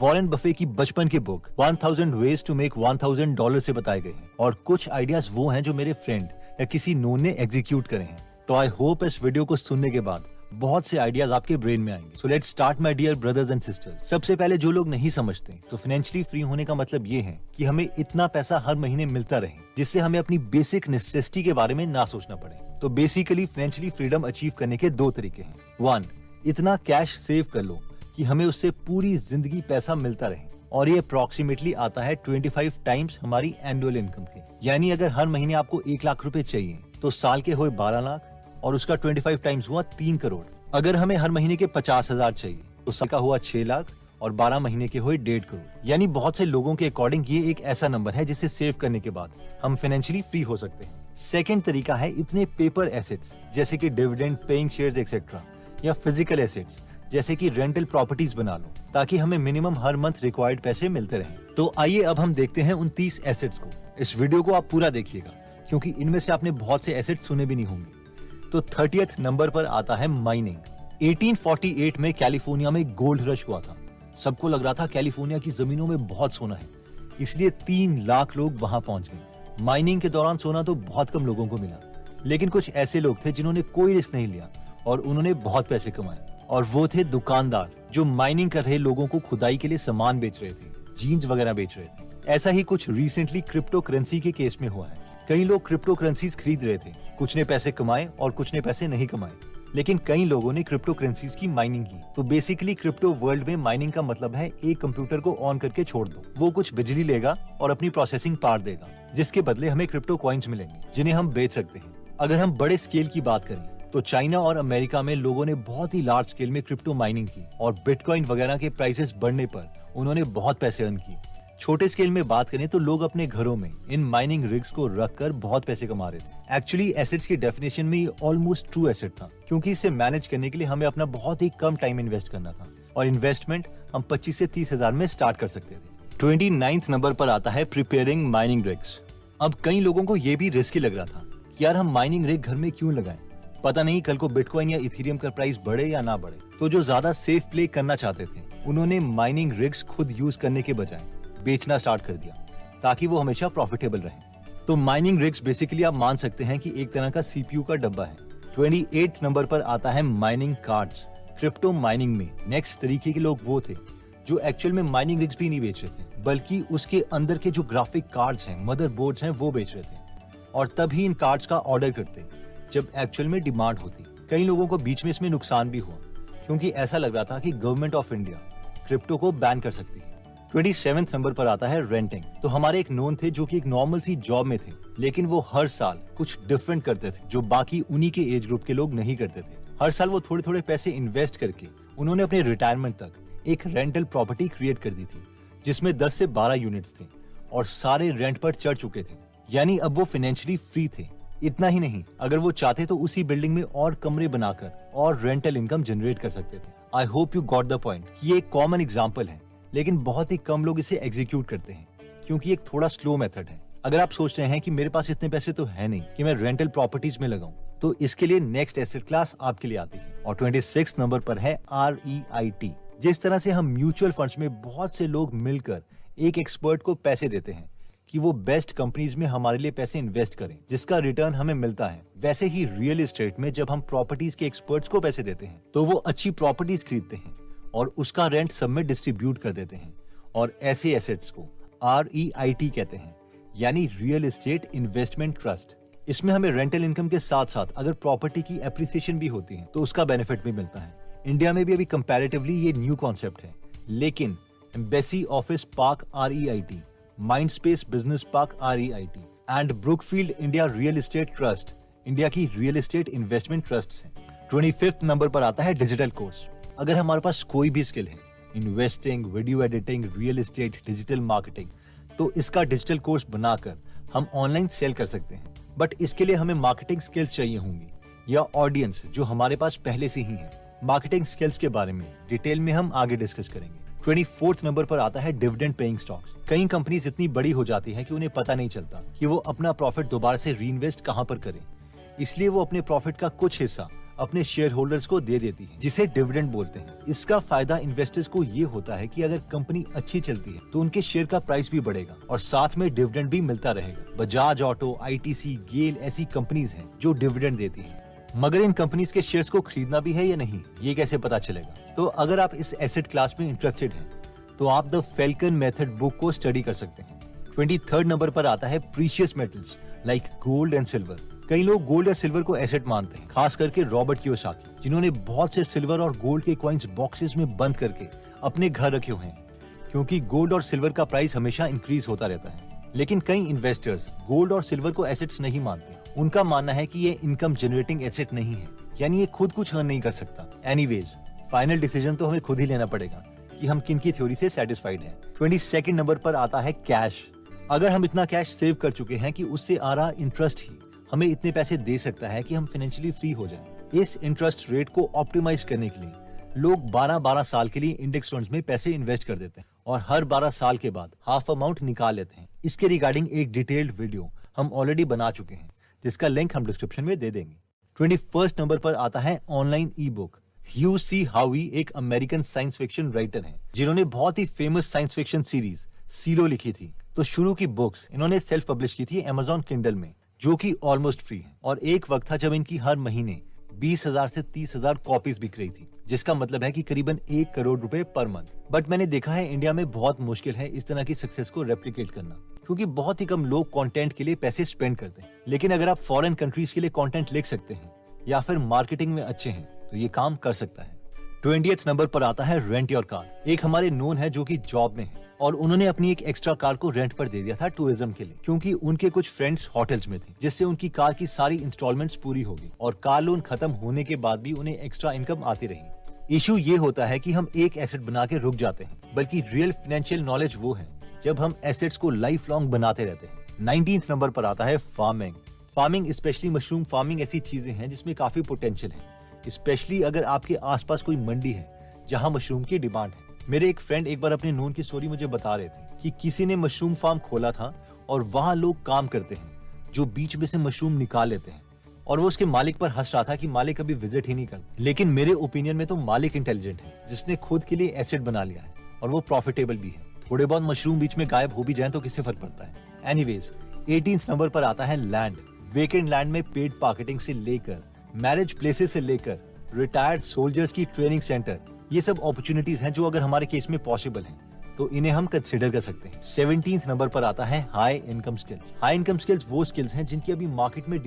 Warren Buffett की बचपन की बुक 1000 वेज टू मेक $1000 से बताए गए हैं और कुछ आइडियाज वो हैं जो मेरे फ्रेंड या किसी नोन ने एग्जीक्यूट करे हैं। तो आई होप इस वीडियो को सुनने के बाद बहुत से आइडियाज आपके ब्रेन में आएंगे। So let's start my dear brothers and sisters. सबसे पहले जो लोग नहीं समझते तो फाइनेंशियली फ्री होने का मतलब ये है कि हमें इतना पैसा हर महीने मिलता रहे जिससे हमें अपनी बेसिक नेसेसिटी के बारे में ना सोचना पड़े। तो बेसिकली फाइनेंशियली फ्रीडम अचीव करने के दो तरीके हैं। 1, इतना कैश सेव कर लो कि हमें उससे पूरी जिंदगी पैसा मिलता रहे और ये अप्रोक्सीमेटली आता है 25 टाइम्स हमारी एनुअल इनकम के। यानी अगर हर महीने आपको 1 लाख रुपए चाहिए तो साल के हुए 12 लाख और उसका 25 टाइम्स हुआ 3 करोड़। अगर हमें हर महीने के 50,000 चाहिए तो साल का हुआ 6 लाख और 12 महीने के हुए 1.5 करोड़। यानी बहुत से लोगों के अकॉर्डिंग ये एक ऐसा नंबर है जिसे सेव करने के बाद हम फाइनेंशियली फ्री हो सकते हैं। सेकेंड तरीका है इतने पेपर एसेट्स जैसे कि डिविडेंड पेइंग शेयर्स एक्सेट्रा या फिजिकल एसेट्स जैसे कि रेंटल प्रॉपर्टीज बना लो ताकि हमें मिनिमम हर मंथ रिक्वायर्ड पैसे मिलते रहें। तो आइए अब हम देखते हैं उन 30 एसेट्स को। इस वीडियो को आप पूरा देखिएगा क्योंकि इनमें से आपने बहुत से एसेट्स सुने भी नहीं होंगे। तो 30th नंबर पर आता है माइनिंग। 1848 में कैलिफोर्निया में गोल्ड रश हुआ था। सबको लग रहा था कैलिफोर्निया की जमीनों में बहुत सोना है, इसलिए 3 लाख लोग वहां पहुंच गए। माइनिंग के दौरान सोना तो बहुत कम लोगों को मिला, लेकिन कुछ ऐसे लोग थे जिन्होंने कोई रिस्क नहीं लिया और उन्होंने बहुत पैसे कमाए। और वो थे दुकानदार जो माइनिंग कर रहे लोगों को खुदाई के लिए सामान बेच रहे थे, जीन्स वगैरह बेच रहे थे। ऐसा ही कुछ रिसेंटली क्रिप्टो करेंसी के केस में हुआ है। कई लोग क्रिप्टो करेंसीज खरीद रहे थे, कुछ ने पैसे कमाए और कुछ ने पैसे नहीं कमाए, लेकिन कई लोगों ने क्रिप्टो करेंसीज की माइनिंग की। तो बेसिकली क्रिप्टो वर्ल्ड में माइनिंग का मतलब है एक कंप्यूटर को ऑन करके छोड़ दो, वो कुछ बिजली लेगा और अपनी प्रोसेसिंग पावर देगा, जिसके बदले हमें क्रिप्टो कॉइन्स मिलेंगे जिन्हें हम बेच सकते हैं। अगर हम बड़े स्केल की बात करें तो चाइना और अमेरिका में लोगों ने बहुत ही लार्ज स्केल में क्रिप्टो माइनिंग की और बिटकॉइन वगैरह के प्राइसेस बढ़ने पर उन्होंने बहुत पैसे अर्न किए। छोटे स्केल में बात करें तो लोग अपने घरों में इन माइनिंग रिग्स को रखकर बहुत पैसे कमा रहे थे। एक्चुअली एसेट्स की डेफिनेशन में ये ऑलमोस्ट ट्रू एसेट था क्योंकि इसे मैनेज करने के लिए हमें अपना बहुत ही कम टाइम इन्वेस्ट करना था और इन्वेस्टमेंट हम 25 से 30 हजार में स्टार्ट कर सकते थे। 29th नंबर पर आता है प्रिपेयरिंग माइनिंग रिग्स। अब कई लोगों को ये भी रिस्की लग रहा था कि यार हम माइनिंग रिग घर में क्यों लगाएं, पता नहीं कल को बिटकॉइन या इथेरियम का प्राइस बढ़े या ना बढ़े। तो जो ज्यादा सेफ प्ले करना चाहते थे उन्होंने माइनिंग रिग्स खुद यूज करने के बजाय बेचना स्टार्ट कर दिया ताकि वो हमेशा प्रॉफिटेबल रहे। तो माइनिंग रिग्स बेसिकली आप मान सकते हैं कि एक तरह का सीपीयू का डब्बा है। 28th नंबर पर आता है माइनिंग कार्ड्स। क्रिप्टो माइनिंग में नेक्स्ट तरीके के लोग वो थे जो एक्चुअल में माइनिंग रिग्स भी नहीं बेच रहे थे बल्कि उसके अंदर के जो ग्राफिक कार्ड्स हैं, मदरबोर्ड्स हैं, वो बेच रहे थे और तभी इन कार्ड्स का ऑर्डर करते जब एक्चुअल में डिमांड होती। कई लोगों को बीच में इसमें नुकसान भी हुआ क्योंकि ऐसा लग रहा था कि गवर्नमेंट ऑफ इंडिया क्रिप्टो को बैन कर सकती है। 27th नंबर पर आता है रेंटिंग। तो हमारे एक नोन थे जो कि एक नॉर्मल सी जॉब में थे, लेकिन वो हर साल कुछ डिफरेंट करते थे जो बाकी उन्हीं के एज ग्रुप के लोग नहीं करते थे। हर साल वो थोड़े थोड़े पैसे इन्वेस्ट करके उन्होंने अपने रिटायरमेंट तक एक रेंटल प्रॉपर्टी क्रिएट कर दी थी जिसमें 10 से 12 यूनिट्स थे और सारे रेंट पर चढ़ चुके थे। यानी अब वो फाइनेंशियली फ्री थे। इतना ही नहीं, अगर वो चाहते तो उसी बिल्डिंग में और कमरे बनाकर और रेंटल इनकम जनरेट कर सकते थे। I hope you got the point कि ये एक कॉमन एग्जाम्पल है, लेकिन बहुत ही कम लोग इसे एग्जीक्यूट करते हैं क्योंकि एक थोड़ा स्लो मेथड है। अगर आप सोच रहे हैं कि मेरे पास इतने पैसे तो है नहीं कि मैं रेंटल प्रॉपर्टीज में लगाऊं, तो इसके लिए नेक्स्ट एसेट क्लास आपके लिए आती है और 26 नंबर पर है REIT। जिस तरह से हम म्यूचुअल फंड्स में बहुत से लोग मिलकर एक एक्सपर्ट को पैसे देते हैं कि वो बेस्ट कंपनीज में हमारे लिए पैसे इन्वेस्ट करें जिसका रिटर्न हमें मिलता है, वैसे ही रियल एस्टेट में जब हम प्रॉपर्टीज के एक्सपर्ट्स को पैसे देते हैं तो वो अच्छी प्रॉपर्टीज खरीदते हैं और उसका रेंट सब में डिस्ट्रीब्यूट कर देते हैं और ऐसे एसेट्स को REIT कहते हैं, यानी रियल एस्टेट इन्वेस्टमेंट ट्रस्ट। इसमें हमें रेंटल इनकम के साथ साथ अगर प्रॉपर्टी की एप्रिसिएशन भी होती है तो उसका बेनिफिट भी मिलता है। इंडिया में भी अभी कंपैरेटिवली ये न्यू कॉन्सेप्ट है, लेकिन embassy office park REIT, Mindspace business park REIT and Brookfield India real estate trust India की रियल एस्टेट इन्वेस्टमेंट ट्रस्ट है। 25th नंबर पर आता है डिजिटल कोर्स। अगर हमारे पास कोई भी स्किल है, investing, video editing, real estate, digital marketing, तो इसका डिजिटल कोर्स बनाकर हम ऑनलाइन सेल कर सकते हैं। बट इसके लिए हमें मार्केटिंग स्किल्स चाहिए होंगी या ऑडियंस जो हमारे पास पहले से ही है। मार्केटिंग स्किल्स के बारे में डिटेल में हम आगे डिस्कस करेंगे। 24th नंबर पर आता है डिविडेंड पेइंग स्टॉक्स। कई कंपनीज इतनी बड़ी हो जाती है कि उन्हें पता नहीं चलता कि वो अपना प्रॉफिट दोबारा से रीइन्वेस्ट कहां पर करें, इसलिए वो अपने प्रॉफिट का कुछ हिस्सा अपने शेयर होल्डर्स को दे देती है, जिसे डिविडेंड बोलते हैं। इसका फायदा इन्वेस्टर्स को ये होता है कि अगर कंपनी अच्छी चलती है तो उनके शेयर का प्राइस भी बढ़ेगा और साथ में डिविडेंड भी मिलता रहेगा। बजाज ऑटो, आईटीसी, गेल ऐसी कंपनीज हैं जो डिविडेंड देती हैं। मगर इन कंपनीज के शेयर्स को खरीदना भी है या नहीं, ये कैसे पता चलेगा? तो अगर आप इस एसेट क्लास में इंटरेस्टेड हैं तो आप द फैल्कन मेथड बुक को स्टडी कर सकते हैं। 23rd नंबर पर आता है precious metals like gold and silver. कई लोग गोल्ड और सिल्वर को एसेट मानते हैं, खास करके रॉबर्ट कियोसाकी, जिन्होंने बहुत से सिल्वर और गोल्ड के कॉइन्स बॉक्सेस में बंद करके अपने घर रखे हुए हैं, क्योंकि गोल्ड और सिल्वर का प्राइस हमेशा इंक्रीज होता रहता है। लेकिन कई इन्वेस्टर्स गोल्ड और सिल्वर को एसेट्स नहीं मानते। उनका मानना है कि ये इनकम जनरेटिंग एसेट नहीं है, यानी ये खुद कुछ अर्न नहीं कर सकता। एनीवेज, फाइनल डिसीजन तो हमें खुद ही लेना पड़ेगा कि हम किन की थ्योरी से सेटिस्फाइड हैं। 22nd नंबर पर आता है कैश। अगर हम इतना कैश सेव कर चुके हैं कि उससे आ रहा इंटरेस्ट ही हमें इतने पैसे दे सकता है कि हम फाइनेंशियली फ्री हो जाएं। इस इंटरेस्ट रेट को ऑप्टिमाइज करने के लिए लोग 12-12 साल के लिए इंडेक्स फंड्स में पैसे इन्वेस्ट कर देते हैं और हर 12 साल के बाद हाफ अमाउंट निकाल लेते हैं। इसके रिगार्डिंग एक डिटेल्ड वीडियो हम ऑलरेडी बना चुके हैं, जिसका लिंक हम डिस्क्रिप्शन में दे देंगे। 21st नंबर पर आता है ऑनलाइन ई बुक। ह्यू सी हावी एक अमेरिकन साइंस फिक्शन राइटर हैं, जिन्होंने बहुत ही famous science fiction series Silo लिखी थी। तो शुरू की बुक्स इन्होंने सेल्फ पब्लिश की थी Amazon Kindle में, जो कि ऑलमोस्ट फ्री है। और एक वक्त था जब इनकी हर महीने 20,000 से 30,000 कॉपीज बिक रही थी, जिसका मतलब है कि करीबन 1 करोड़ रुपए पर मंथ। बट मैंने देखा है इंडिया में बहुत मुश्किल है इस तरह की सक्सेस को रेप्लिकेट करना, क्योंकि बहुत ही कम लोग कंटेंट के लिए पैसे स्पेंड करते हैं। लेकिन अगर आप फॉरेन कंट्रीज के लिए कंटेंट लिख सकते हैं या फिर मार्केटिंग में अच्छे हैं तो ये काम कर सकता है। 20th नंबर पर आता है रेंट योर कार। एक हमारे नोन है जो कि जॉब में है और उन्होंने अपनी एक एक्स्ट्रा कार को रेंट पर दे दिया था टूरिज्म के लिए, क्योंकि उनके कुछ फ्रेंड्स होटल्स में थे, जिससे उनकी कार की सारी इंस्टॉलमेंट्स पूरी होगी और कार लोन खत्म होने के बाद भी उन्हें एक्स्ट्रा इनकम आती रही। इशू ये होता है कि हम एक एसेट बना के रुक जाते हैं, बल्कि रियल फाइनेंशियल नॉलेज वो है जब हम एसेट्स को लाइफ लॉन्ग बनाते रहते हैं। 19th नंबर पर आता है farming. Farming, specially mushroom farming, ऐसी चीजें हैं जिसमें काफी पोटेंशियल है, स्पेशली अगर आपके आसपास कोई मंडी है जहां मशरूम की डिमांड है। मेरे एक फ्रेंड एक बार अपने नोन की स्टोरी मुझे बता रहे थे कि किसी ने मशरूम फार्म खोला था और वहां लोग काम करते हैं जो बीच में से मशरूम निकाल लेते हैं, और वो उसके मालिक पर हंस रहा था कि मालिक कभी विजिट ही नहीं करता। लेकिन मेरे ओपिनियन में तो मालिक इंटेलिजेंट है, जिसने खुद के लिए एसेट बना लिया है और वो प्रॉफिटेबल भी है। थोड़े बहुत मशरूम बीच में गायब हो भी जाए तो किससे फर्क पड़ता है। एनीवेज, 18th नंबर पर आता है लैंड। वेकेंट लैंड में पेड मार्केटिंग से लेकर मैरिज प्लेसेस से लेकर रिटायर्ड सोल्जर्स की ट्रेनिंग सेंटर, ये सब अपॉर्चुनिटीज हैं जो अगर हमारे केस में पॉसिबल हैं तो इन्हें हम कंसिडर कर सकते हैं। 17th नंबर पर आता है high income skills. High income skills वो स्किल्स हैं जिनकी अभी मार्केट में